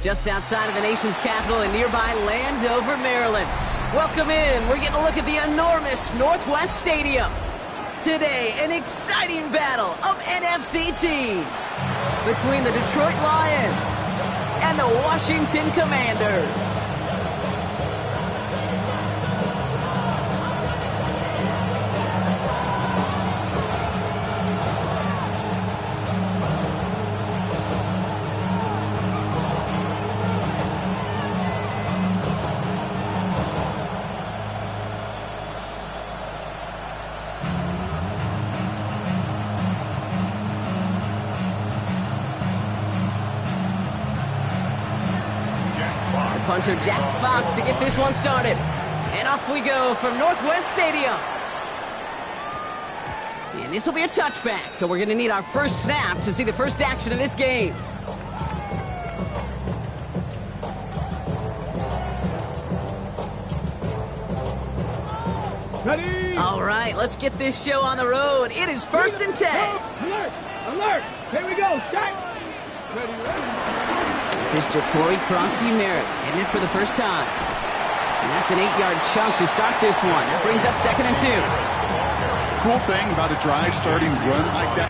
just outside of the nation's capital in nearby Landover, Maryland. Welcome in. We're getting a look at the enormous Northwest Stadium. Today, an exciting battle of NFC teams between the Detroit Lions and the Washington Commanders. Punter Jack Fox to get this one started. And off we go from Northwest Stadium. And this will be a touchback, so we're going to need our first snap to see the first action of this game. Ready? All right, let's get this show on the road. It is 1st and 10. Alert! Alert! Here we go. Start. Ready. This is Jacory Kronsky-Merritt hitting it for the first time. And that's an 8-yard chunk to start this one. That brings up 2nd and 2. Cool thing about a drive starting run like that.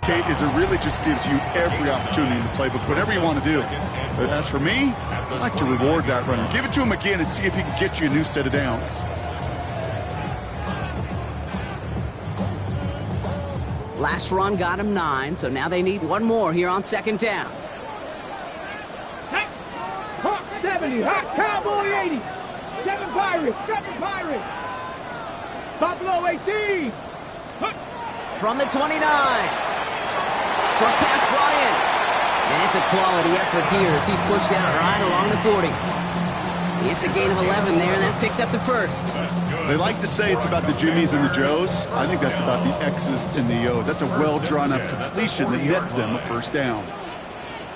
Kate, is it really just gives you every opportunity in the playbook, whatever you want to do. But as for me, I like to reward that runner. Give it to him again and see if he can get you a new set of downs. Last run got him 9, so now they need one more here on second down. Hawk 70, Hawk Cowboy 80. 7 Pirates, 7 Pirates. Buffalo 18. From the 29. Short pass brought in. And it's a quality effort here as he's pushed out right along the 40. It's a gain of 11 there, and that picks up the first. They like to say it's about the Jimmies and the Joes. I think that's about the X's and the O's. That's a well-drawn-up completion that nets them a first down.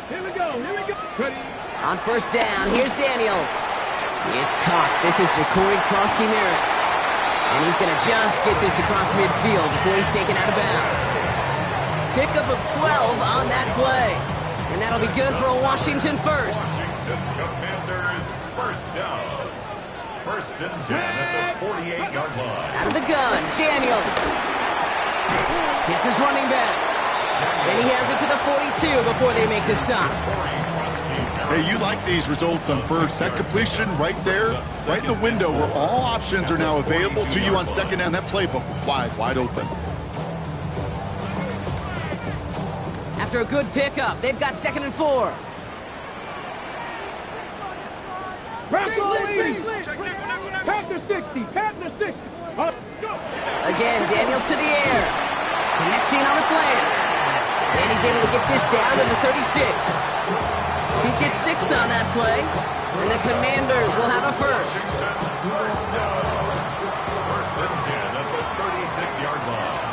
Here we go, here we go. Ready. On first down, here's Daniels. It's Cox. This is Jacory Krosky-Merritt. And he's going to just get this across midfield before he's taken out of bounds. Pickup of 12 on that play. And that'll be good for a Washington first. Washington Commanders first down. First and 10 at the 48-yard line. Out of the gun, Daniels. Hits his running back. And he has it to the 42 before they make the stop. Hey, you like these results on first. That completion right there, right in the window where all options are now available to you on second down. That playbook wide open. After a good pickup, they've got 2nd and 4. Bronco 80. Panther 60, Panther 60. Again, Daniels to the air. Connecting on a slant. And he's able to get this down to the 36. He gets 6 on that play, and the Commanders will have a first. First down. First and 10 at the 36-yard line.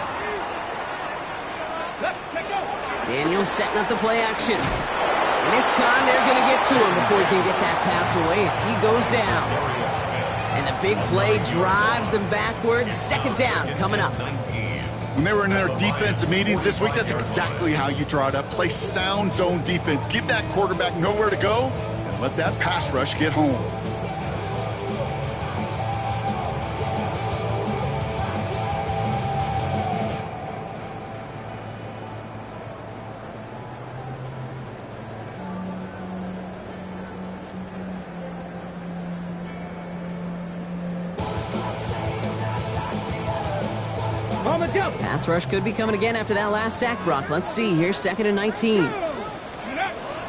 Daniels setting up the play action. And this time they're going to get to him before he can get that pass away as he goes down. And the big play drives them backwards. Second down coming up. When they were in their defensive meetings this week, that's exactly how you draw it up. Play sound zone defense. Give that quarterback nowhere to go and let that pass rush get home. Pass rush could be coming again after that last sack, Brock. Let's see here, 2nd and 19.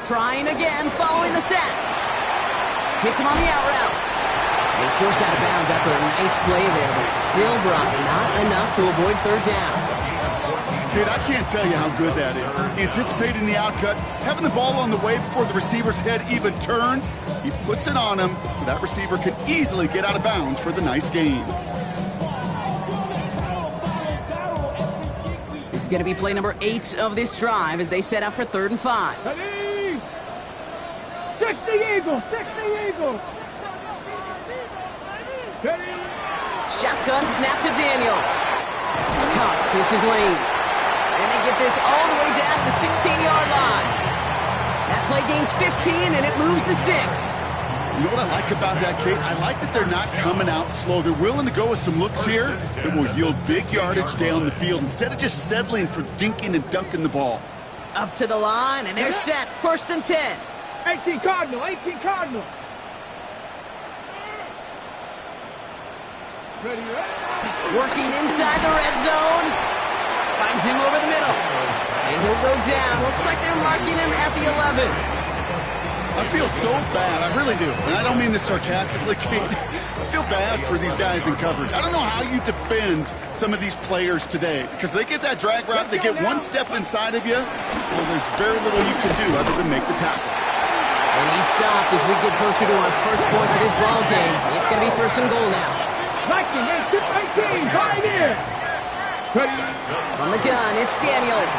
Trying again, following the sack. Hits him on the out route. He's forced out of bounds after a nice play there, but still, Brock, not enough to avoid third down. Kid, I can't tell you how good that is. Anticipating the outcut, having the ball on the way before the receiver's head even turns. He puts it on him so that receiver can easily get out of bounds for the nice gain. Going to be play number 8 of this drive as they set up for 3rd and 5. 60 Eagles, 60 Eagles. Shotgun snap to Daniels. Cox, this is Lane. And they get this all the way down to the 16-yard line. That play gains 15 and it moves the sticks. You know what I like about that, Kate? I like that they're not coming out slow. They're willing to go with some looks here that will yield big yardage down the field instead of just settling for dinking and dunking the ball. Up to the line, and they're set. 1st and 10. 18 Cardinal, 18 Cardinal. Ready, ready. Working inside the red zone. Finds him over the middle. And he'll go down. Looks like they're marking him at the 11. I feel so bad, I really do. And I don't mean this sarcastically, Kate. I feel bad for these guys in coverage. I don't know how you defend some of these players today because they get that drag route, they get one step inside of you, well, there's very little you can do other than make the tackle. And he stopped as we get closer to our first point of this ball game. It's going to be 1st and goal now. Viking, 18, right here. On the gun, it's Daniels.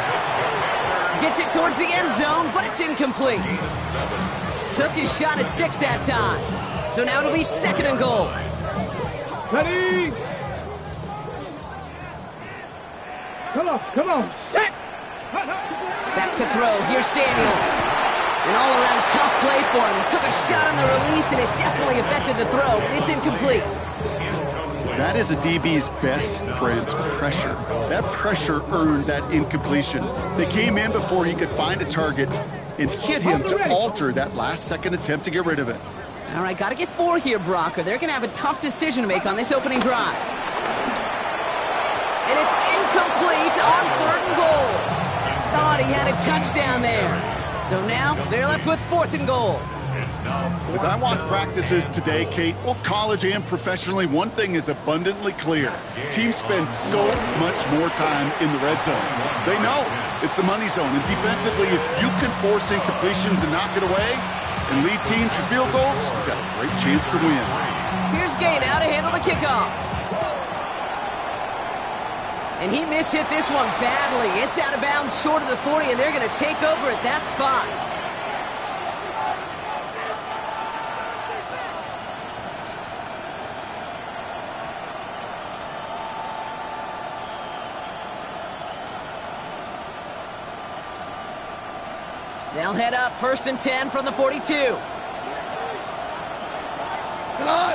Gets it towards the end zone, but it's incomplete. Took his shot at 6 that time. So now it'll be 2nd and goal. Ready? Come on, set! Back to throw, here's Daniels. An all-around tough play for him. He took a shot on the release, and it definitely affected the throw. It's incomplete. That is a DB's best friend, pressure. That pressure earned that incompletion. They came in before he could find a target and hit him to alter that last-second attempt to get rid of it. All right, got to get 4 here, Brock, or they're going to have a tough decision to make on this opening drive. And it's incomplete on 3rd and goal. Thought he had a touchdown there. So now they're left with 4th and goal. As I watch practices today, Kate, both college and professionally, one thing is abundantly clear. Teams spend so much more time in the red zone. They know it's the money zone. And defensively, if you can force incompletions and knock it away and lead teams for field goals, you've got a great chance to win. Here's Gay now to handle the kickoff. And he mishit this one badly. It's out of bounds short of the 40, and they're going to take over at that spot. They'll head up 1st and 10 from the 42. Come on.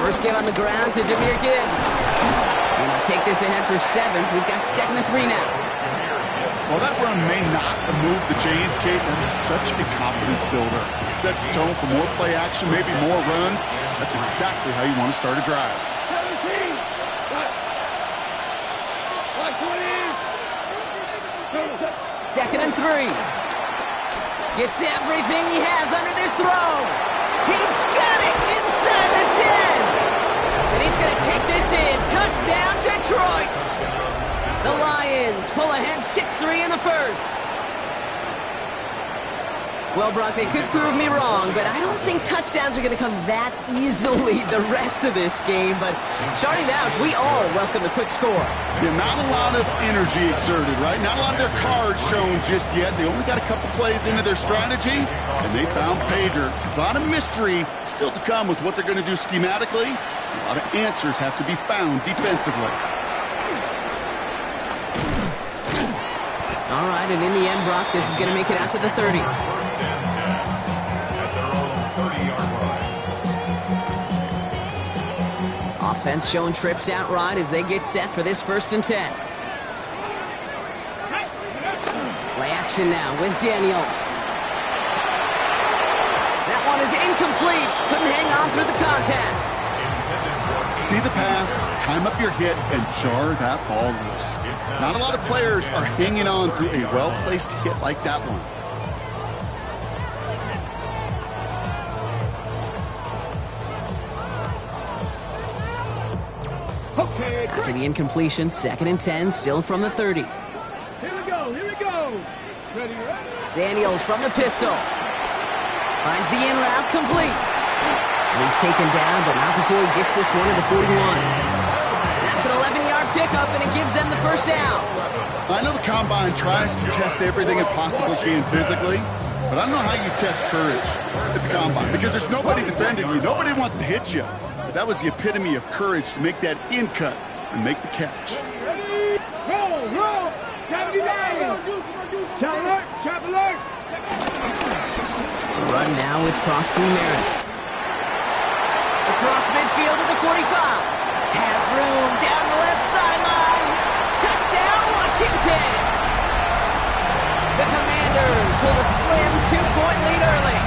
First give on the ground to Jahmyr Gibbs. And he'll take this ahead for 7. We've got 2nd and 3 now. While that run may not move the chains, Kate, that is such a confidence builder. It sets the tone for more play action, maybe more runs. That's exactly how you want to start a drive. 17. 20. 2nd and 3. Gets everything he has under this throw. He's got it inside the 10. And he's going to take this in. Touchdown, Detroit. The Lions pull ahead 6-3 in the first. Well, Brock, they could prove me wrong, but I don't think touchdowns are going to come that easily the rest of this game. But starting out, we all welcome the quick score. Yeah, not a lot of energy exerted, right? Not a lot of their cards shown just yet. They only got a couple plays into their strategy, and they found pay dirt. A lot of mystery still to come with what they're going to do schematically. A lot of answers have to be found defensively. All right, and in the end, Brock, this is going to make it out to the 30. Offense showing trips out right as they get set for this 1st and 10. Play action now with Daniels. That one is incomplete. Couldn't hang on through the contact. See the pass, time up your hit, and jar that ball loose. Not a lot of players are hanging on through a well-placed hit like that one. Okay. After the incompletion, 2nd and 10, still from the 30. Here we go. Ready. Daniels from the pistol. Finds the in route complete. And he's taken down, but not before he gets this one to the 41. That's an 11-yard pickup, and it gives them the 1st down. I know the Combine tries to test everything it possibly can physically, but I don't know how you test courage at the Combine, because there's nobody defending you. Nobody wants to hit you. But that was the epitome of courage to make that in cut and make the catch. Ready. Roll. Trap alert. Run now with Prosky Merritt. Across midfield to the 45. Has room down the left sideline. Touchdown, Washington. The Commanders hold a slim 2-point lead early.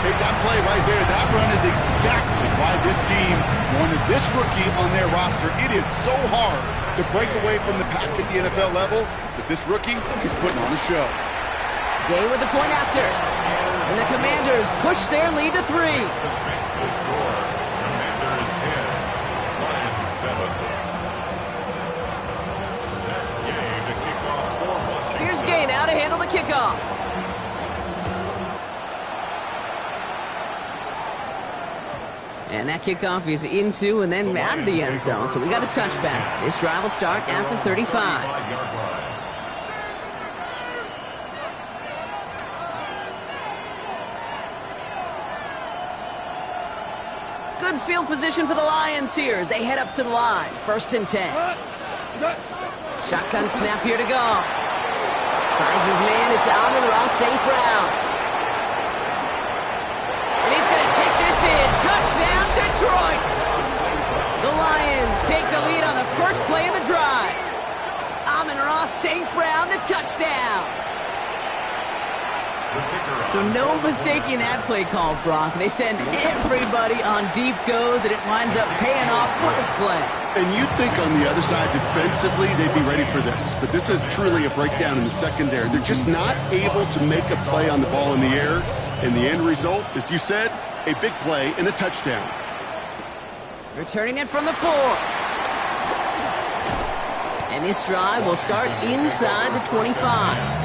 Take that play right there. That run is exactly why this team wanted this rookie on their roster. It is so hard to break away from the pack at the NFL level, but this rookie is putting on a show. Gay with the point after. And the Commanders push their lead to 3. Makes the score. Commanders 10, Lions 7. Gay to kick off for Washington. Here's Gay now to handle the kickoff. And that kickoff is into and then out of the end zone. So we got a touchback. This drive will start at the 35. Good field position for the Lions here as they head up to the line. 1st and 10. Shotgun snap here to go. Finds his man. It's Amon-Ra St. Brown. And he's going to take this in. Detroit! The Lions take the lead on the first play of the drive. Amon-Ra St. Brown, the touchdown. So no mistaking that play call, Brock. They send everybody on deep goes, and it winds up paying off. What a play. And you'd think on the other side defensively they'd be ready for this. But this is truly a breakdown in the secondary. They're just not able to make a play on the ball in the air. And the end result, as you said, a big play and a touchdown. Returning it from the 4. And this drive will start inside the 25.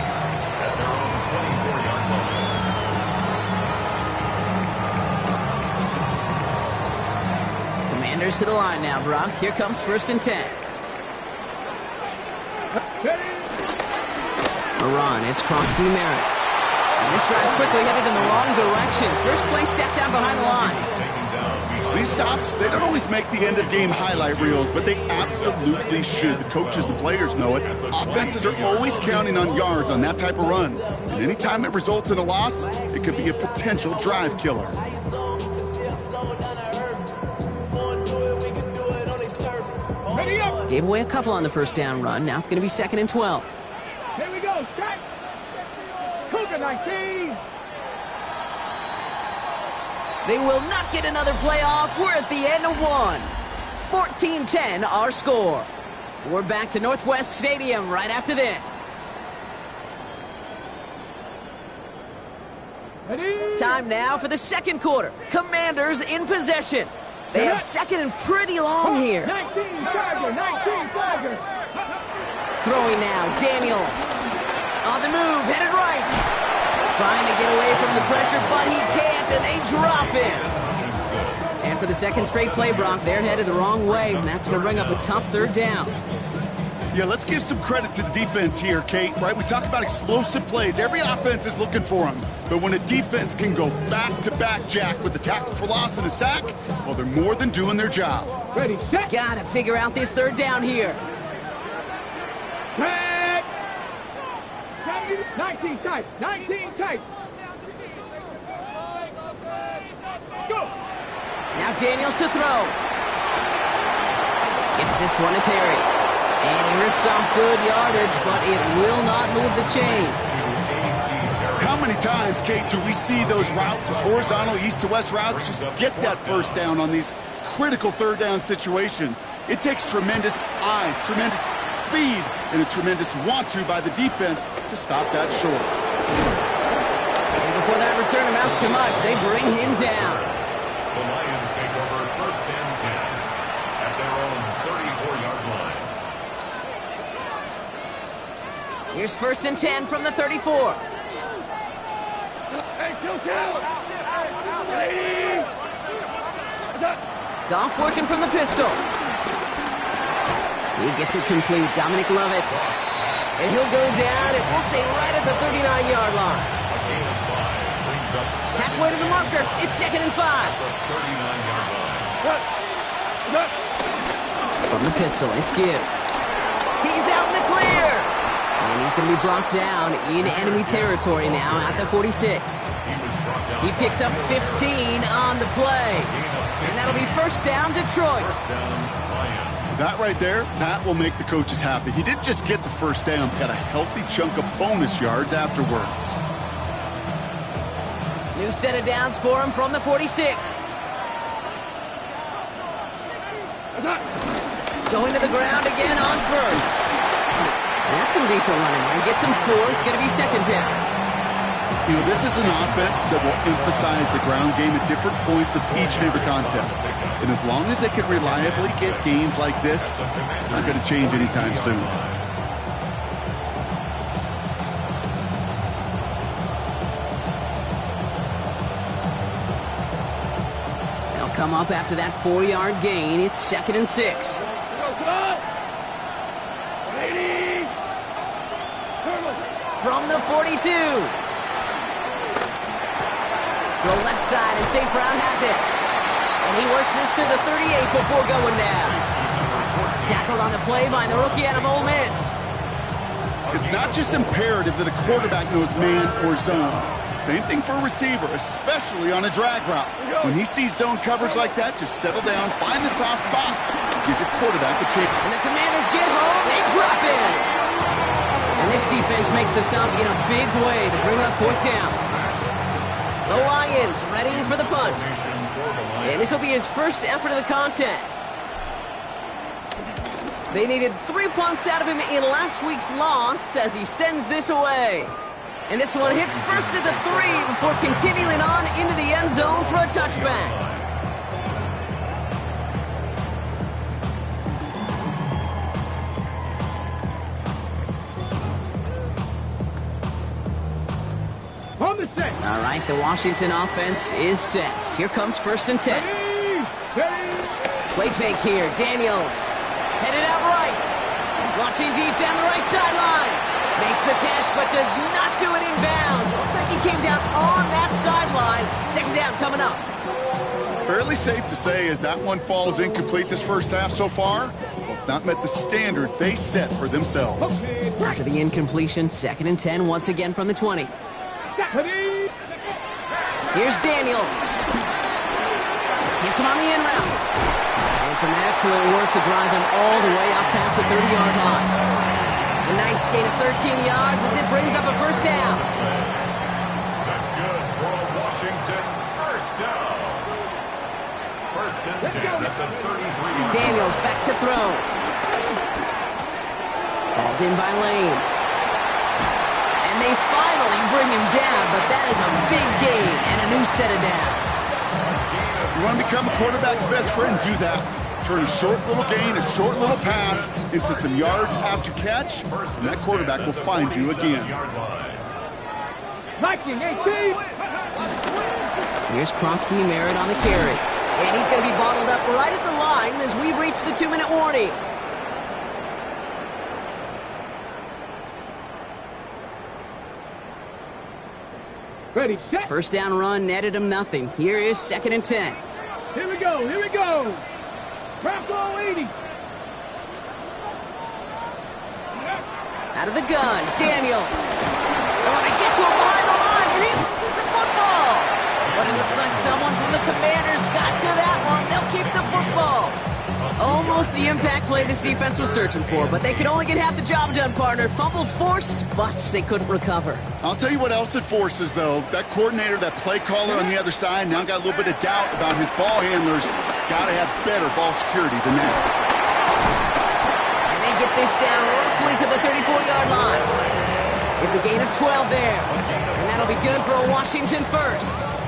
To the line now, Brock. Here comes 1st and 10. A run. It's Krosky Merritt. And this drive's quickly headed in the wrong direction. First play set down behind the line. These stops, they don't always make the end-of-game highlight reels, but they absolutely should. The coaches and players know it. Offenses are always counting on yards on that type of run. And anytime it results in a loss, it could be a potential drive killer. Gave away a couple on the first down run. Now it's going to be 2nd and 12. Here we go. Strike. Cougar 19. They will not get another play off. We're at the end of 1. 14-10 our score. We're back to Northwest Stadium right after this. Ready? Time now for the second quarter. Commanders in possession. They have 2nd and pretty long here. 19 Tiger, 19 Tiger. Throwing now, Daniels. On the move, headed right. Trying to get away from the pressure, but he can't, and they drop him. And for the second straight play, Brock, they're headed the wrong way, and that's going to bring up a tough 3rd down. Yeah, let's give some credit to the defense here, Kate, right? We talk about explosive plays. Every offense is looking for them. But when a defense can go back-to-back, Jack, with the tackle for loss and a sack, well, they're more than doing their job. Ready, set. Gotta figure out this 3rd down here. Set. 19 tight, 19 tight. Go. Now Daniels to throw. Gets this one to Perry. And he rips off good yardage, but it will not move the chains. How many times, Kate, do we see those routes, those horizontal east-to-west routes, just get that first down on these critical 3rd down situations? It takes tremendous eyes, tremendous speed, and a tremendous want-to by the defense to stop that short. And before that return amounts to much, they bring him down. The Lions take over 1st and 10 at their own 34-yard line. Here's 1st and 10 from the 34. Hey, kill count. Ready. Goff working from the pistol. He gets it complete. Dominic Lovett. And he'll go down, and we'll say right at the 39-yard line. A gain of 5 brings up 2nd. Halfway to the marker. It's 2nd and 5. The 39-yard line. From the pistol, it's Gibbs. He's out in the clear. And he's going to be brought down in enemy territory now at the 46. He picks up 15 on the play. And that'll be 1st down, Detroit. That right there, that will make the coaches happy. He didn't just get the 1st down, but got a healthy chunk of bonus yards afterwards. New set of downs for him from the 46. Going to the ground again on 1st. That's some decent running there. Gets him 4. It's going to be 2nd down. You know, this is an offense that will emphasize the ground game at different points of each and every contest. And as long as they can reliably get games like this, it's not going to change anytime soon. They'll come up after that 4-yard gain. It's 2nd and 6. From the 42. The left side, and St. Brown has it. And he works this to the 38 before going down. Tackled on the play by the rookie out of Ole Miss. It's not just imperative that a quarterback knows man or zone. Same thing for a receiver, especially on a drag route. When he sees zone coverage like that, just settle down, find the soft spot, give your quarterback a chance. And the Commanders get home, they drop in. And this defense makes the stop in a big way to bring up 4th down. The Lions ready for the punt. And this will be his first effort of the contest. They needed 3 punts out of him in last week's loss as he sends this away. And this one hits first at the 3 before continuing on into the end zone for a touchback. On the set. All right, the Washington offense is set. Here comes 1st and 10. Play fake here. Daniels headed out right. Launching deep down the right sideline. Makes the catch, but does not do it in bounds. Looks like he came down on that sideline. 2nd down coming up. Fairly safe to say as that one falls incomplete this first half so far, well, it's not met the standard they set for themselves. After the incompletion, 2nd and 10 once again from the 20. Here's Daniels. Hits him on the end route. And some excellent work to drive them all the way up past the 30-yard line. A nice gain of 13 yards as it brings up a 1st down. That's good for a Washington 1st down. 1st and 10 at the 33. Daniels back to throw. Balled in by Lane. And they finally bring him down, but that is a big gain and a new set of downs. You want to become a quarterback's best friend, do that. Turn a short little gain, a short little pass into some yards after catch, and that quarterback will find you again. Viking 18. Here's Kronsky Merritt on the carry. And he's going to be bottled up right at the line as we reach the 2-minute warning. Ready, set. 1st down run netted him nothing. Here is 2nd and 10. Here we go, here we go. Bronco 80. Out of the gun, Daniels. They want to get to him behind the line, and he loses the football. But it looks like someone from the Commanders got to that one. They'll keep the football. Almost the impact play this defense was searching for, but they could only get half the job done, partner. Fumble forced, but they couldn't recover. I'll tell you what else it forces, though. That coordinator, that play caller on the other side, now got a little bit of doubt about his ball handlers. Got to have better ball security than that. And they get this down roughly to the 34-yard line. It's a gain of 12 there, and that'll be good for a Washington 1st.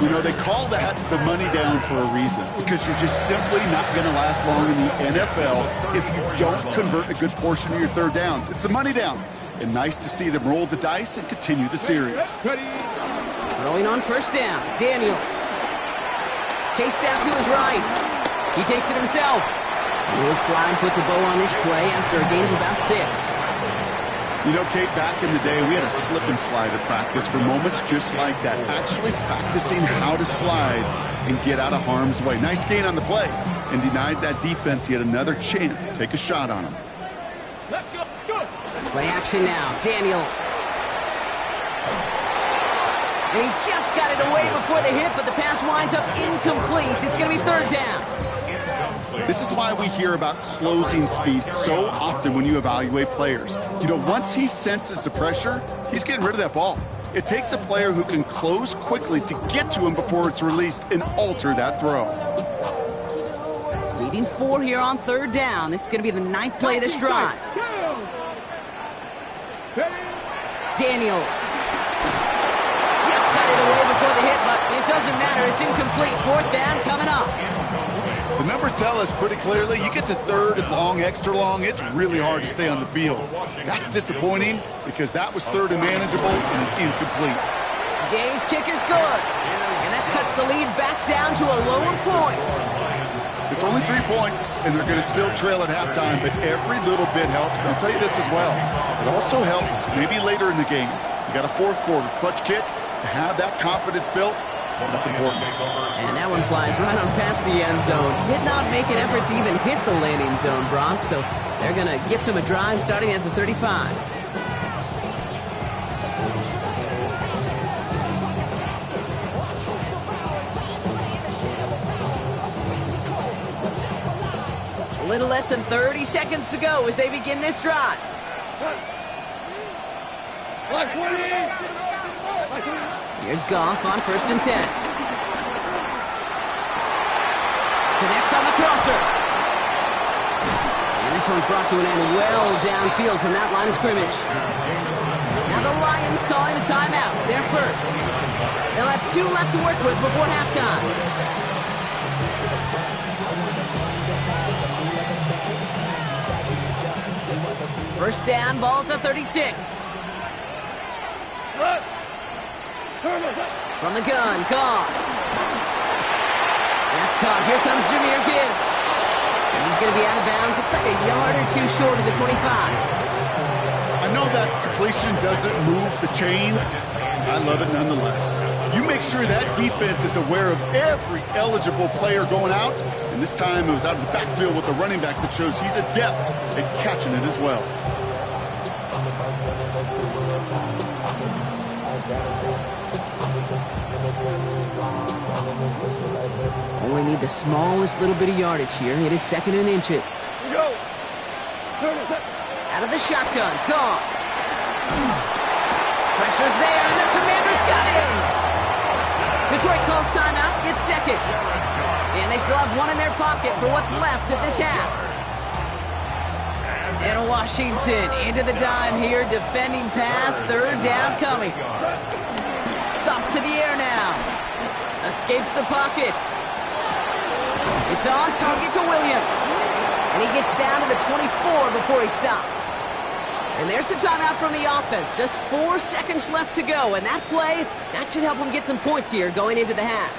You know, they call that the money down for a reason, because you're just simply not going to last long in the NFL if you don't convert a good portion of your 3rd downs. It's the money down. And nice to see them roll the dice and continue the series. Throwing on 1st down, Daniels. Chased out to his right. He takes it himself. And his slide puts a bow on this play after a gain of about 6. You know, Kate, back in the day, we had a slip and slide at practice for moments just like that. Actually practicing how to slide and get out of harm's way. Nice gain on the play, and denied that defense yet another chance to take a shot on him. Let's go. Good. Play action now, Daniels. And he just got it away before the hit, but the pass winds up incomplete. It's going to be 3rd down. This is why we hear about closing speed so often when you evaluate players. You know, once he senses the pressure, he's getting rid of that ball. It takes a player who can close quickly to get to him before it's released and alter that throw. Leading 4 here on 3rd down. This is going to be the 9th play of this drive. Daniels. Just got it away before the hit, but it doesn't matter. It's incomplete. 4th down coming up. The numbers tell us pretty clearly, you get to 3rd and long, extra long, it's really hard to stay on the field. That's disappointing because that was 3rd and manageable and incomplete. Gay's kick is good, and that cuts the lead back down to a lower point. It's only 3 points, and they're going to still trail at halftime, but every little bit helps. And I'll tell you this as well. It also helps maybe later in the game. You got a 4th quarter clutch kick to have that confidence built. That's important. And that one flies right on past the end zone. Did not make an effort to even hit the landing zone, Brock, so they're going to gift him a drive starting at the 35. A little less than 30 seconds to go as they begin this drive. Here's Goff on 1st and 10. Connects on the crosser. And this one's brought to an end well downfield from that line of scrimmage. Now the Lions calling a timeout. They're first. They'll have 2 left to work with before halftime. First down, ball at the 36. From the gun, Goff. That's caught. Here comes Jahmyr Gibbs. And he's going to be out of bounds. Looks like a yard or 2 short of the 25. I know that completion doesn't move the chains. I love it nonetheless. You make sure that defense is aware of every eligible player going out. And this time it was out of the backfield with a running back that shows he's adept at catching it as well. Only need the smallest little bit of yardage here. It is 2nd and inches. Out of the shotgun, Goff. Pressure's there, and the Commanders got him. Detroit calls timeout, gets second. And they still have 1 in their pocket for what's left of this half. And Washington into the dime here, defending pass, 3rd down coming. Up to the air now. Escapes the pocket. It's on target to Williams. And he gets down to the 24 before he stopped. And there's the timeout from the offense. Just 4 seconds left to go. And that play, that should help him get some points here going into the half.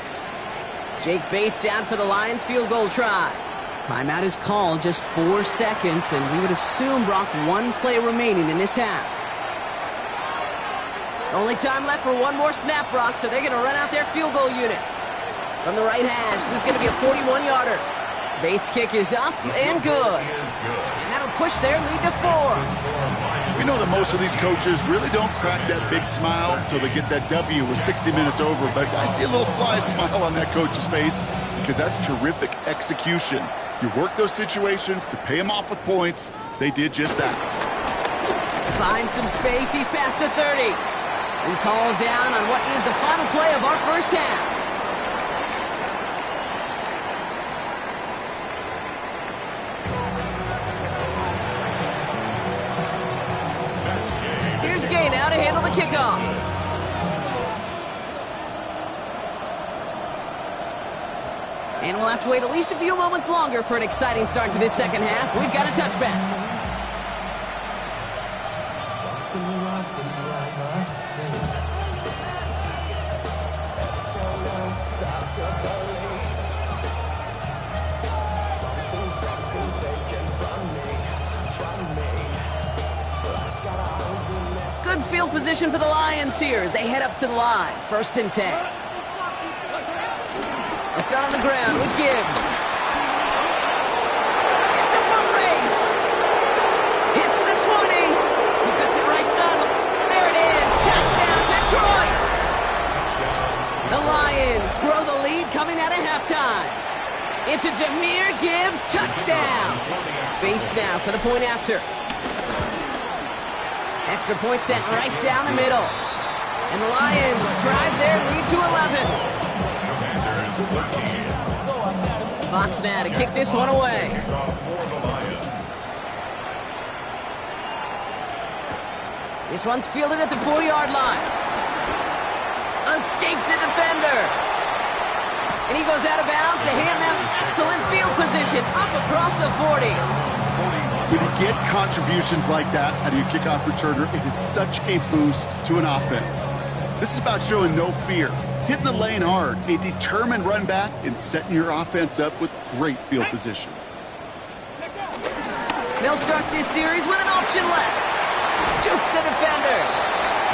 Jake Bates out for the Lions field goal try. Timeout is called, just 4 seconds, and we would assume, Brock, 1 play remaining in this half. Only time left for 1 more snap, Brock, so they're going to run out their field goal units. From the right hash, this is going to be a 41-yarder. Bates' kick is up and good. And that'll push their lead to 4. We know that most of these coaches really don't crack that big smile until they get that W with 60 minutes over, but I see a little sly smile on that coach's face because that's terrific execution. You work those situations to pay them off with points. They did just that. Finds some space. He's past the 30. He's hauled down on what is the final play of our first half. Here's Gay now to handle the kickoff. And we'll have to wait at least a few moments longer for an exciting start to this second half. We've got a touchback. Good field position for the Lions here as they head up to the line. 1st and 10. They'll start on the ground with Gibbs. It's a foot race. It's the 20. He puts it right side. There it is. Touchdown, Detroit. The Lions grow the lead coming out of halftime. It's a Jahmyr Gibbs touchdown. Bates now for the point after. Extra point sent right down the middle. And the Lions drive their lead to 11. Fox now to kick this one away. This one's fielded at the 4-yard line. Escapes a defender. And he goes out of bounds to hand them excellent field position up across the 40. When you get contributions like that out of your kickoff returner, it is such a boost to an offense. This is about showing no fear, hitting the lane hard, a determined run back, and setting your offense up with great field position. They'll start this series with an option left. Juke the defender.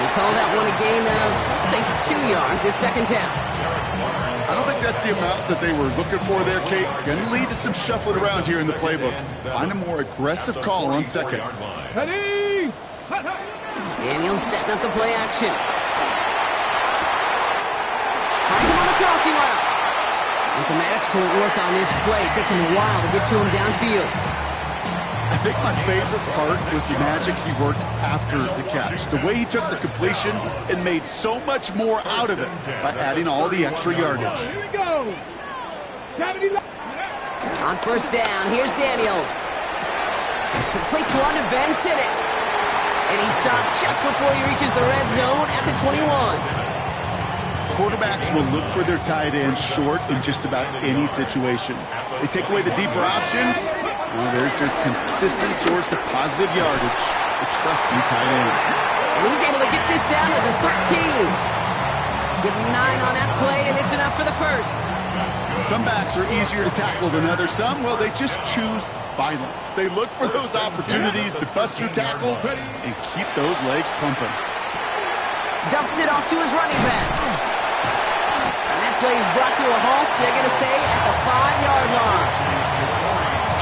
We call that one a gain of, let's say, 2 yards. It's 2nd down. I don't think that's the amount that they were looking for there, Kate. Going to lead to some shuffling around here in the playbook. Find a more aggressive call on 2nd. Ready? Daniels setting up the play action. Finds him on the crossing route. And some excellent work on this play. It takes him a while to get to him downfield. I think my favorite part was the magic he worked after the catch. The way he took the completion and made so much more out of it by adding all the extra yardage. Here we go. 70. On first down, here's Daniels. Completes one to Ben Sinnott. And he stopped just before he reaches the red zone at the 21. Quarterbacks will look for their tight ends short in just about any situation. They take away the deeper options. Well, there's their consistent source of positive yardage, the trusty tight end. And he's able to get this down to the 13. Give him 9 on that play, and it's enough for the first. Some backs are easier to tackle than others. Some, well, they just choose violence. They look for those opportunities to bust through tackles and keep those legs pumping. Dumps it off to his running back. And that play is brought to a halt, so they're going to say at the 5-yard line.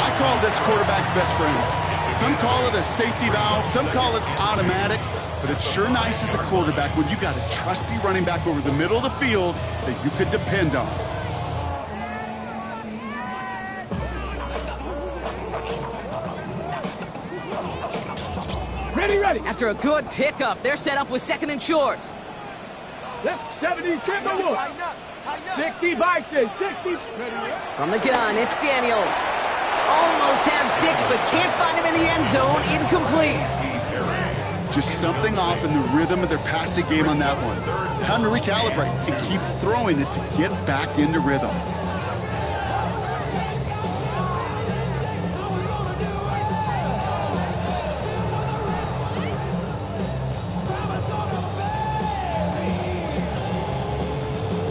I call this quarterback's best friend. Some call it a safety valve, some call it automatic, but it's sure nice as a quarterback when you got a trusty running back over the middle of the field that you could depend on. Ready. After a good pickup, they're set up with 2nd and short. Left 70, Timberwolf. 60 Bison, 60. From the gun, it's Daniels. Almost had 6, but can't find him in the end zone. Incomplete. Just something off in the rhythm of their passing game on that one. Time to recalibrate and keep throwing it to get back into rhythm.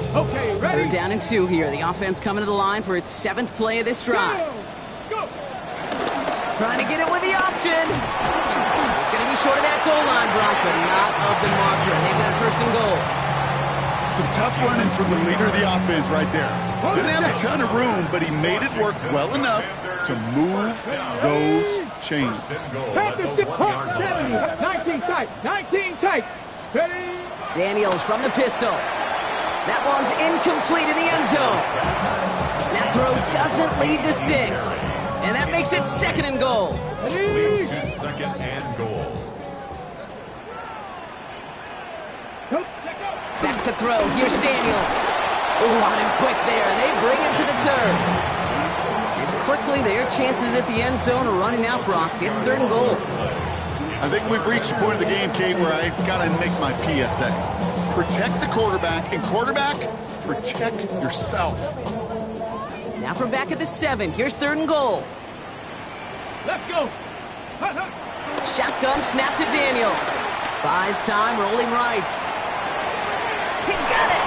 Okay, ready. 3rd down and 2 here. The offense coming to the line for its 7th play of this drive. Go. Trying to get it with the option. It's going to be short of that goal line, Brock, but not of the marker. They've got 1st and goal. Some tough running from the leader of the offense right there. Didn't have a ton of room, but he made it work well enough to move those chains. Panthers 6 point 70. 19 tight. 19 tight. Ready. Daniels from the pistol. That one's incomplete in the end zone. That throw doesn't lead to 6. And that makes it 2nd and goal. Ready. 2nd and goal. Back to throw. Here's Daniels. Oh, on him quick there, and they bring him to the turn. And quickly, their chances at the end zone are running out, Brock. It's 3rd and goal. I think we've reached the point of the game, Kate, where I've got to make my PSA. Protect the quarterback, and quarterback, protect yourself. Now from back at the 7. Here's 3rd and goal. Let's go. Shotgun snap to Daniels. Buys time, rolling right. He's got it.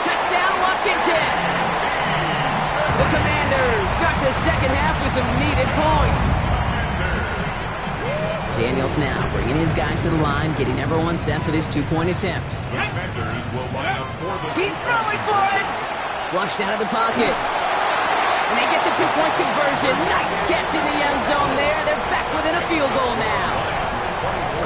Touchdown, Washington. The Commanders start the 2nd half with some needed points. Daniels now bringing his guys to the line, getting everyone set for this 2-point attempt. Defenders will line up for the... He's throwing for it! Flushed out of the pocket. And they get the 2-point conversion. Nice catch in the end zone there. They're back within a field goal now.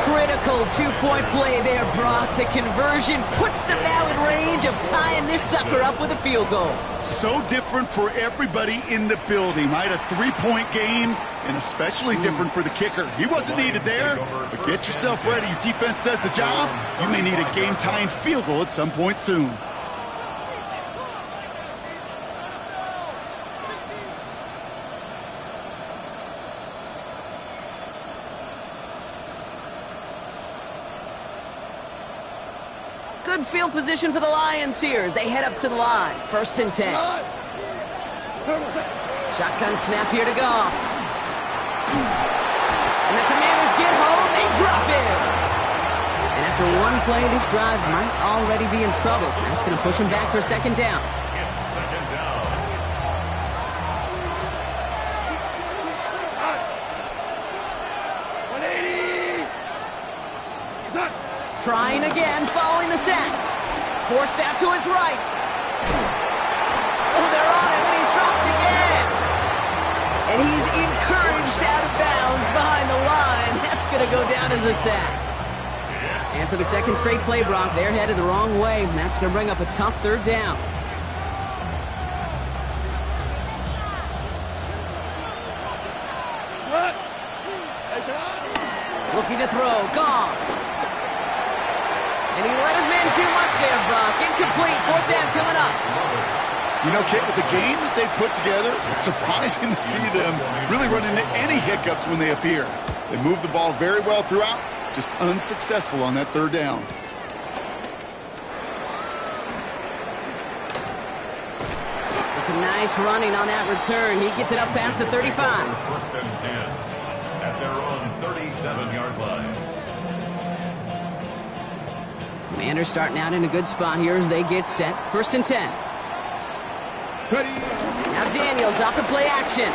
Critical 2-point play there, Brock. The conversion puts them now in range of tying this sucker up with a field goal. So different for everybody in the building, right? A 3-point game, and especially different for the kicker. He wasn't needed there, but get yourself ready. Your defense does the job. You may need a game-tying field goal at some point soon. Good field position for the Lions here as they head up to the line. 1st and 10. Shotgun snap here to Goff. And the Commanders get home. They drop in. And after one play, this drive might already be in trouble. That's going to push him back for 2nd down. It's 2nd down. Trying again, following the sack. Forced out to his right. Oh, they're on him, and he's dropped again. And he's encouraged out of bounds behind the line. That's going to go down as a sack. And for the 2nd straight play, Brock, they're headed the wrong way, and that's going to bring up a tough 3rd down. Looking to throw. Gone. And he let his man too much there, Brock. Incomplete. Fourth down coming up. You know, Kate, with the game that they put together, it's surprising to see them really run into any hiccups when they appear. They move the ball very well throughout, just unsuccessful on that third down. It's a nice running on that return. He gets it up past the 35. First and 10 at their own 37-yard line. Commanders starting out in a good spot here as they get set. First and 10. Ready. Now Daniels off the play action.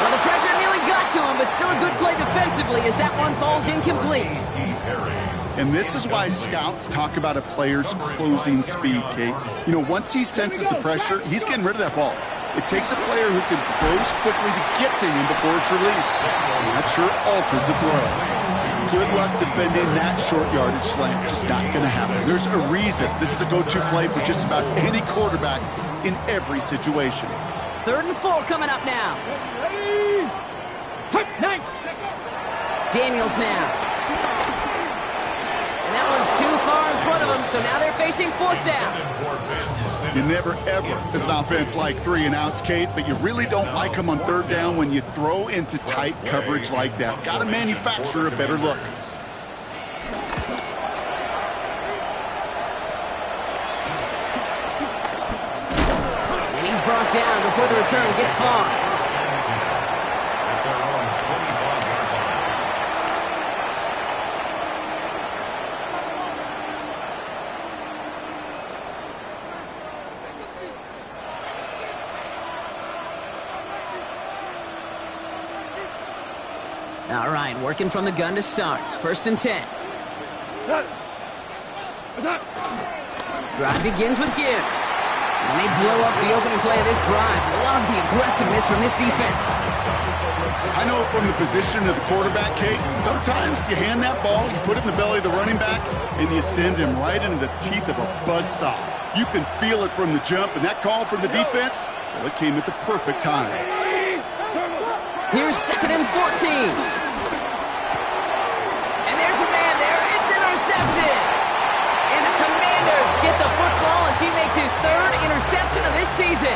Well, the pressure nearly got to him, but still a good play defensively as that one falls incomplete. And this is why scouts talk about a player's closing speed, Kate. You know, once he senses the pressure, he's getting rid of that ball. It takes a player who can close quickly to get to him before it's released. And that sure altered the throw. Good luck defending that short yardage slant. Just not going to happen. There's a reason this is a go-to play for just about any quarterback in every situation. 3rd and 4 coming up now. Ready. Nice. Daniels now. And that one's too far in front of him, so now they're facing 4th down. You never, ever, as an offense, like 3-and-outs, Kate, but you really don't like them on 3rd down when you throw into tight coverage like that. Got to manufacture a better look. And he's brought down before the return gets far. At their own 25-yard line. All right, working from the gun to start. 1st and 10. Drive begins with Gibbs. And they blow up the opening play of this drive. Love the aggressiveness from this defense. I know from the position of the quarterback, Kate, sometimes you hand that ball, you put it in the belly of the running back, and you send him right into the teeth of a buzzsaw. You can feel it from the jump, and that call from the defense, well, it came at the perfect time. Here's 2nd and 14. And there's a man there. It's intercepted. And the Commanders get the football as he makes his 3rd interception of this season.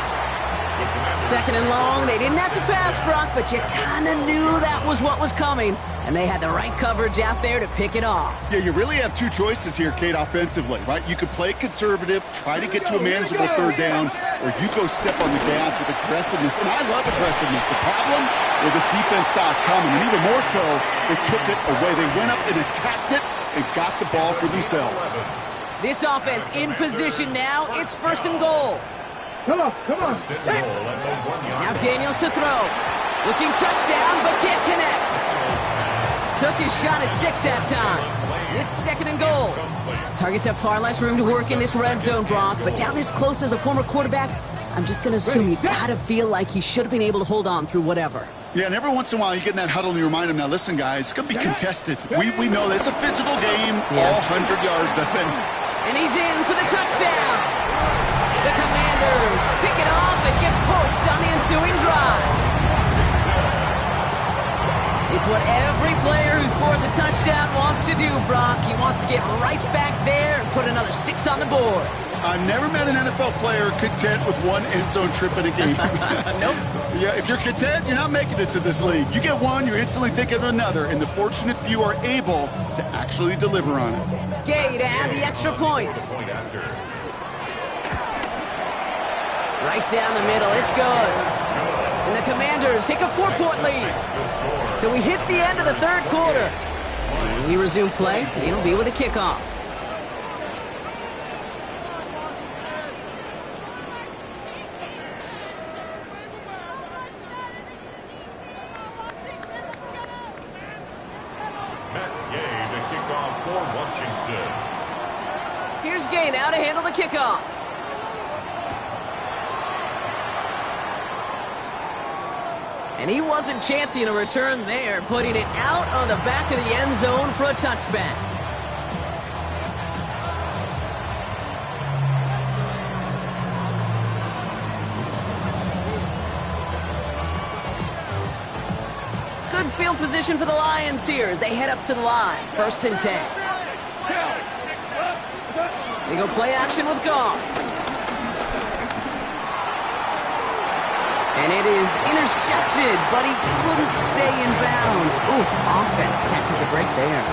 2nd and long. They didn't have to pass, Brock, but you kind of knew that was what was coming. And they had the right coverage out there to pick it off. Yeah, you really have two choices here, Kate, offensively, right? You could play conservative, try to get to a manageable 3rd down, or you go step on the gas with aggressiveness. And I love aggressiveness. The problem, well, this defense saw it coming, and even more so, they took it away. They went up and attacked it and got the ball for themselves. This offense in position now. It's 1st and goal. Come on. First and goal at the 1-yard Now Daniels to throw. Looking touchdown, but can't connect. Took his shot at 6 that time. It's 2nd and goal. Targets have far less room to work in this red zone, Brock, but down this close as a former quarterback, I'm just going to assume you got to feel like he should have been able to hold on through whatever. Yeah, and every once in a while you get in that huddle and you remind them, now listen, guys, it's going to be contested. We know this. It's a physical game, all 100 yards of it. And he's in for the touchdown. The Commanders pick it off and get points on the ensuing drive. It's what every player who scores a touchdown wants to do, Brock. He wants to get right back there and put another 6 on the board. I've never met an NFL player content with one end zone trip in a game. Nope. Yeah, if you're content, you're not making it to this league. You get one, you're instantly thinking of another, and the fortunate few are able to actually deliver on it. Gay to add the extra point. Right down the middle, it's good. And the Commanders take a 4-point lead. So we hit the end of the 3rd quarter. When we resume play, it'll be with a kickoff. Matt Gay to kick off for Washington. Here's Gay now to handle the kickoff. And he wasn't chancing a return there, putting it out on the back of the end zone for a touchback. Good field position for the Lions here as they head up to the line. 1st and 10. They go play action with Goff. And it is intercepted, but he couldn't stay in bounds. Ooh, offense catches a break there.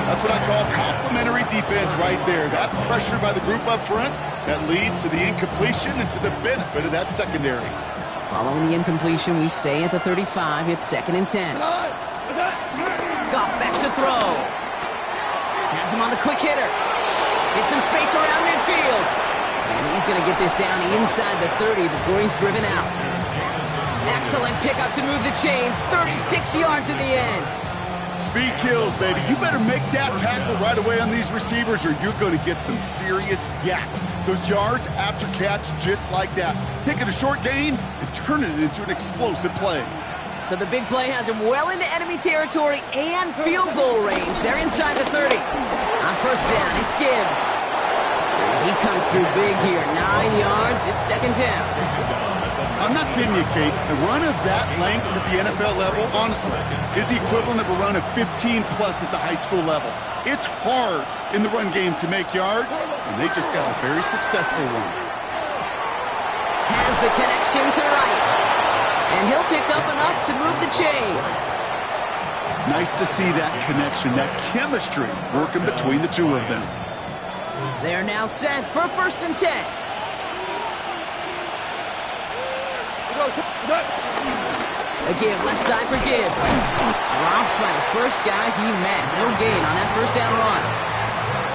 That's what I call complimentary defense right there. That pressure by the group up front, that leads to the incompletion and to the benefit of that secondary. Following the incompletion, we stay at the 35. It's 2nd and 10. Goff back to throw. Has him on the quick hitter. Get some space around midfield. And he's going to get this down inside the 30 before he's driven out. Excellent pickup to move the chains. 36 yards in the end. Speed kills, baby. You better make that tackle right away on these receivers or you're going to get some serious yak. Those yards after catch just like that. Taking a short gain and turning it into an explosive play. So the big play has him well into enemy territory and field goal range. They're inside the 30. On 1st down, it's Gibbs. And he comes through big here. 9 yards. It's 2nd down. I'm not kidding you, Kate. A run of that length at the NFL level, honestly, is the equivalent of a run of 15-plus at the high school level. It's hard in the run game to make yards, and they just got a very successful one. Has the connection to right. And he'll pick up enough to move the chains. Nice to see that connection, that chemistry working between the two of them. They're now set for 1st and 10. Again, left side for Gibbs. Dropped by the first guy he met. No gain on that 1st down run.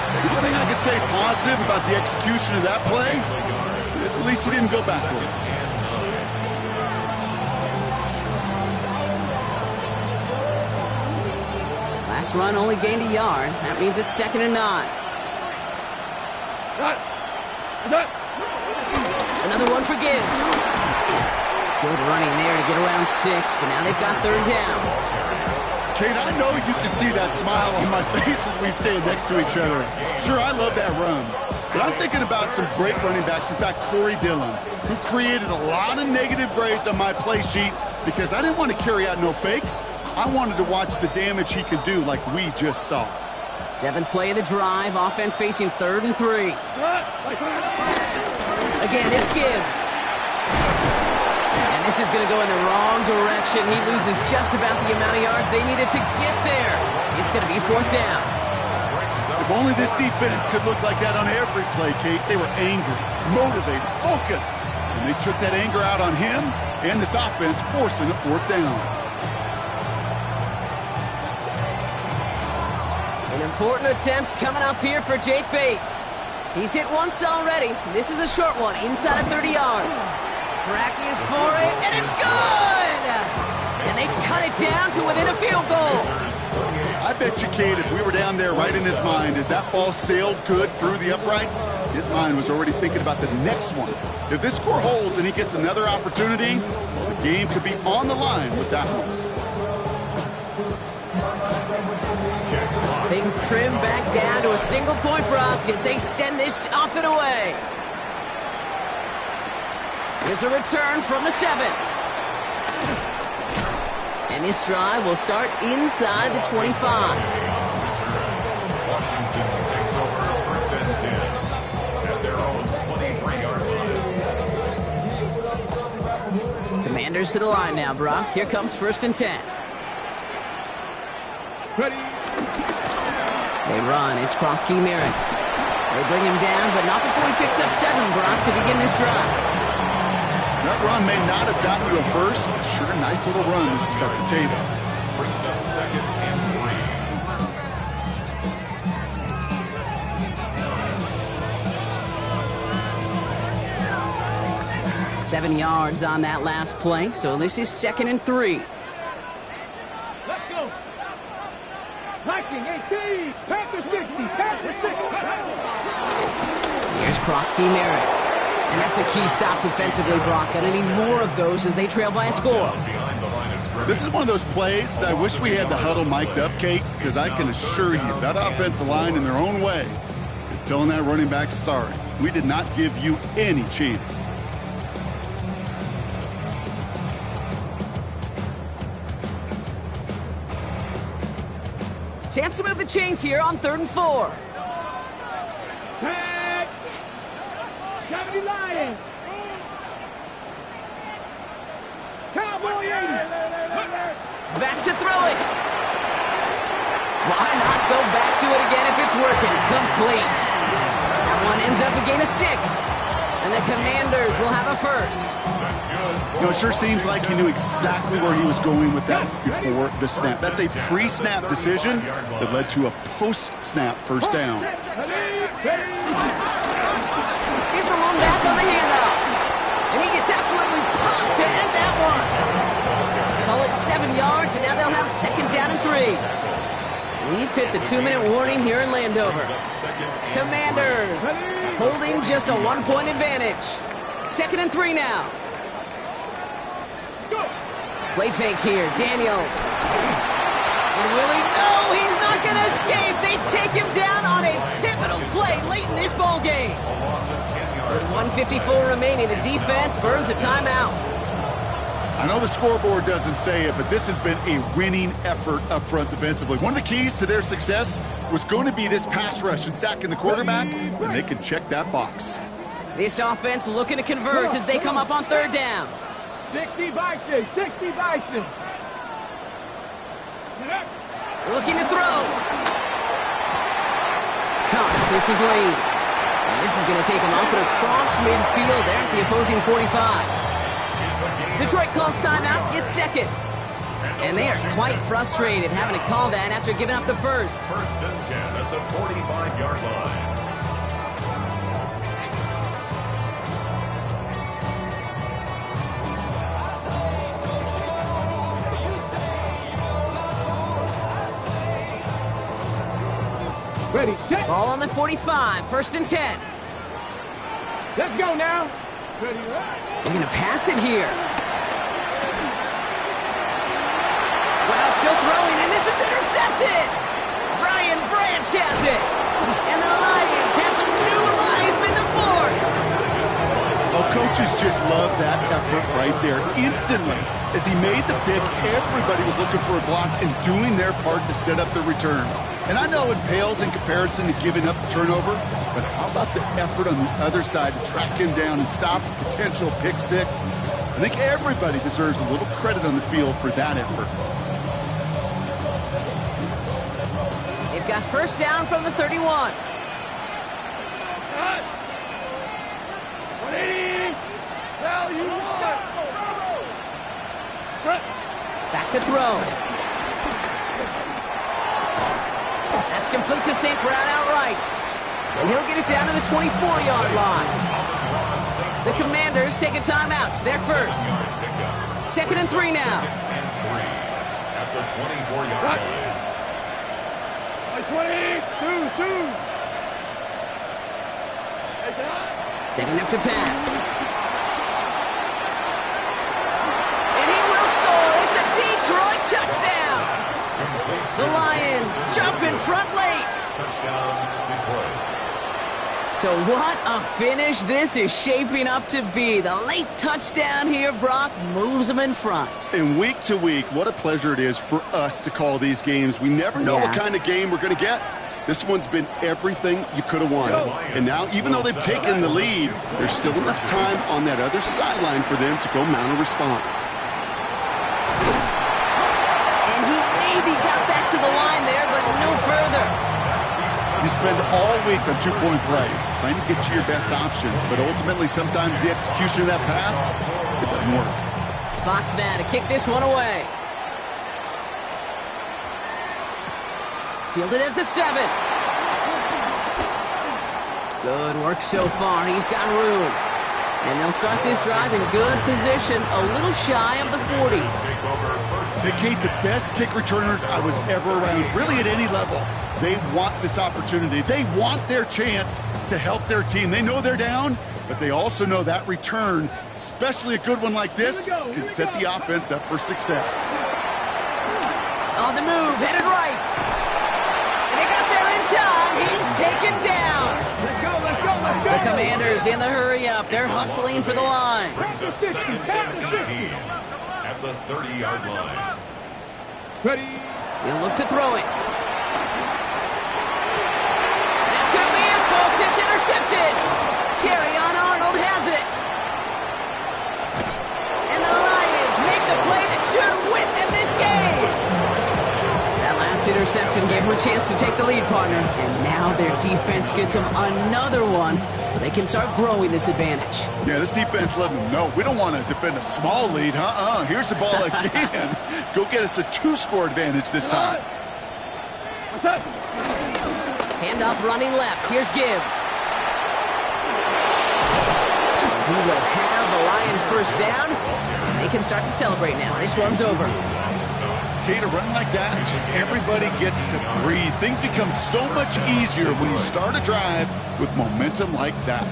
The only thing I could say positive about the execution of that play is at least he didn't go backwards. Last run only gained a yard. That means it's 2nd and 9. Another one for Gibbs. Good running there to get around 6, but now they've got 3rd down. Kate, I know you can see that smile on my face as we stand next to each other. Sure, I love that run. But I'm thinking about some great running backs. In fact, Corey Dillon, who created a lot of negative grades on my play sheet because I didn't want to carry out no fake. I wanted to watch the damage he could do like we just saw. 7th play of the drive. Offense facing 3rd and 3. Again, it's Gibbs. And this is going to go in the wrong direction. He loses just about the amount of yards they needed to get there. It's going to be 4th down. If only this defense could look like that on every play, Kate. They were angry, motivated, focused. And they took that anger out on him and this offense, forcing a 4th down. An important attempt coming up here for Jake Bates. He's hit once already. This is a short one, inside of 30 yards. Tracking for it, and it's good! And they cut it down to within a field goal. I bet you, Kate, if we were down there right in his mind, as that ball sailed good through the uprights, his mind was already thinking about the next one. If this score holds and he gets another opportunity, well, the game could be on the line with that one. Things trim back down to a single-point Brock as they send this off and away. Here's a return from the 7. And this drive will start inside the 25. Washington takes over 1st and 10 at their own 23-yard line. Commanders to the line now, Brock. Here comes 1st and 10. Ready. They run. It's Krosky Merritt. They bring him down, but not before he picks up 7, Brock, to begin this drive. That run may not have gotten you a first, but sure, nice little run to set the table. Brings up 2nd and 3. 7 yards on that last play, so this is 2nd and 3. Let's go. Packing 18. Packers 60. Packers 60. Here's Krosky Merritt. And that's a key stop defensively, Brock. Gonna need more of those as they trail by a score. This is one of those plays that I wish we had the huddle mic'd up, Kate, because I can assure you that offensive line in their own way is telling that running back, sorry, we did not give you any chance. Chance to move the chains here on 3rd and 4. Tag. 70 Lions. Cowboy 80. Back to throw it. Why not go back to it again if it's working? Complete. That one ends up a gain of 6. And the Commanders will have a first. That's good. You know, it sure seems like he knew exactly where he was going with that before the snap. That's a pre-snap decision that led to a post-snap first down. Here's the long back on the handoff. And he gets absolutely pumped to end that one. Call it 7 yards, and now they'll have 2nd down and 3. We've hit the 2-minute warning here in Landover. Commanders holding just a 1-point advantage. 2nd and 3 now. Play fake here, Daniels. And Willie, no, he's not going to escape. They take him down on a pivotal play late in this ball game. With 1:54 remaining, the defense burns a timeout. I know the scoreboard doesn't say it, but this has been a winning effort up front defensively. One of the keys to their success was going to be this pass rush and sacking the quarterback, and they can check that box. This offense looking to convert as they come up on 3rd down. 60 Bison. 60 Bison. Looking to throw. Cox, this is Lane. And this is going to take him up and across midfield there at the opposing 45. Detroit calls timeout, gets 2nd. And they are quite frustrated having to call that after giving up the first. 1st and 10 at the 45-yard line. Ready, set. Ball on the 45, 1st and 10. Let's go now. Ready, right. They're going to pass it here. Wow, still throwing, and this is intercepted. Brian Branch has it. And the Lions have some new life in the 4th. Well, coaches just love that effort right there. Instantly, as he made the pick, everybody was looking for a block and doing their part to set up the return. And I know it pales in comparison to giving up the turnover, but how about the effort on the other side to track him down and stop a potential pick 6? I think everybody deserves a little credit on the field for that effort. They've got 1st down from the 31. 180. Tell you what. Back to throw. That's complete to St. Brown outright. And he'll get it down to the 24-yard line. The Commanders take a timeout. It's their first. 2nd and 3 now. At the 24-yard line. 22. Setting up to pass. And he will score. It's a Detroit touchdown. The Lions jump in front late. Touchdown, Detroit. So what a finish this is shaping up to be. The late touchdown here, Brock, moves them in front. And week to week, what a pleasure it is for us to call these games. We never know what kind of game we're going to get. This one's been everything you could have won. And now, even though they've taken the lead, there's still enough time on that other sideline for them to go mount a response. And he maybe got back to the line there, but no further. You spend all week on two-point plays, trying to get you your best options, but ultimately sometimes the execution of that pass, it doesn't work. Fox now to kick this one away. Fielded at the 7. Good work so far. He's got room. And they'll start this drive in good position, a little shy of the 40. They Kate, the best kick returners I was ever around, really at any level. They want this opportunity. They want their chance to help their team. They know they're down, but they also know that return, especially a good one like this, can set the offense up for success. On the move, headed right. And they got there in time. He's taken down. Let's go, let's go, let's go. The Commanders in the hurry up. They're hustling for the line. Brings up 2nd and 19 at the 30-yard line. Ready. He'll look to throw it. intercepted. Terrion Arnold has it. And the Lions make the play that should win them this game. That last interception gave them a chance to take the lead, partner. And now their defense gets them another one so they can start growing this advantage. Yeah, this defense let them know we don't want to defend a small lead. Here's the ball again. Go get us a 2-score advantage this time. What's up? Handoff running left. Here's Gibbs. He will have the Lions first down, and they can start to celebrate now. This one's over. Okay, to run like that, just everybody gets to breathe. Things become so much easier when you start a drive with momentum like that.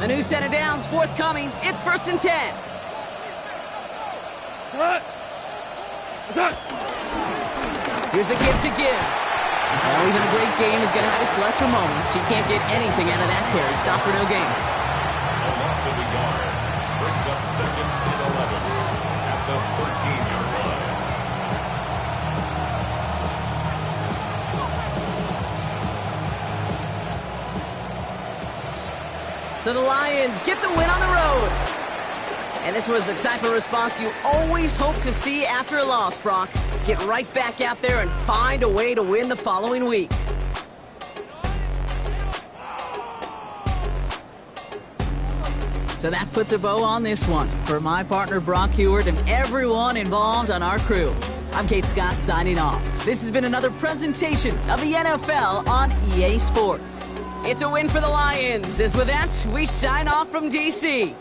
A new set of downs forthcoming. It's 1st and 10. Here's a give to Gibbs. Well, even a great game is going to have its lesser moments. You can't get anything out of that carry. Stop for no gain. A loss of a yard brings up 2nd and 11 at the 13-yard line. So the Lions get the win on the road. And this was the type of response you always hope to see after a loss, Brock. Get right back out there and find a way to win the following week. So that puts a bow on this one. For my partner, Brock Huard, and everyone involved on our crew, I'm Kate Scott signing off. This has been another presentation of the NFL on EA Sports. It's a win for the Lions, as with that, we sign off from D.C.